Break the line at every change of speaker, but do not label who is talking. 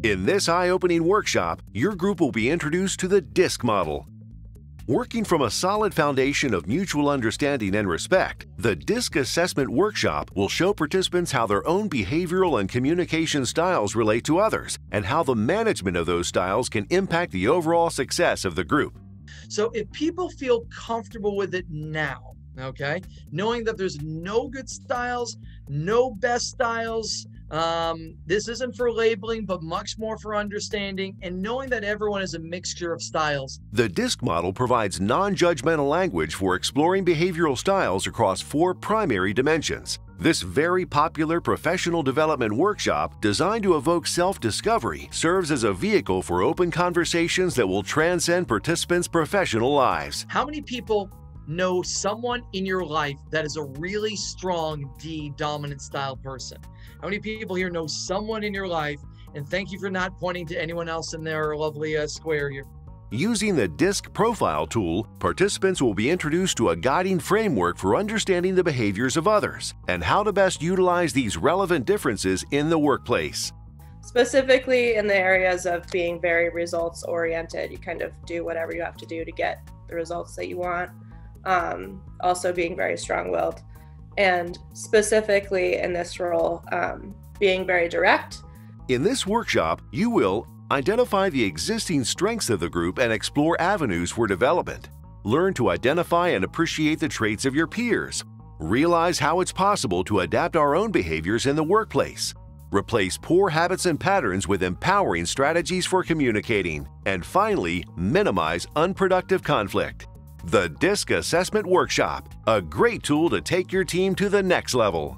In this eye-opening workshop, your group will be introduced to the DiSC model. Working from a solid foundation of mutual understanding and respect, the DiSC assessment workshop will show participants how their own behavioral and communication styles relate to others, and how the management of those styles can impact the overall success of the group.
So if people feel comfortable with it now, okay, knowing that there's no good styles, no best styles, this isn't for labeling, but much more for understanding, and knowing that everyone is a mixture of styles.
The DiSC model provides non-judgmental language for exploring behavioral styles across 4 primary dimensions. This very popular professional development workshop, designed to evoke self-discovery, serves as a vehicle for open conversations that will transcend participants' professional lives.
How many people know someone in your life that is a really strong D dominant style person? How many people here know someone in your life? And thank you for not pointing to anyone else in their lovely square here.
Using the DiSC profile tool, participants will be introduced to a guiding framework for understanding the behaviors of others and how to best utilize these relevant differences in the workplace.
Specifically in the areas of being very results oriented, you kind of do whatever you have to do to get the results that you want. Also being very strong-willed, and specifically in this role, being very direct.
In this workshop, you will identify the existing strengths of the group and explore avenues for development. Learn to identify and appreciate the traits of your peers. Realize how it's possible to adapt our own behaviors in the workplace. Replace poor habits and patterns with empowering strategies for communicating. And finally, minimize unproductive conflict. The DiSC Assessment Workshop, a great tool to take your team to the next level.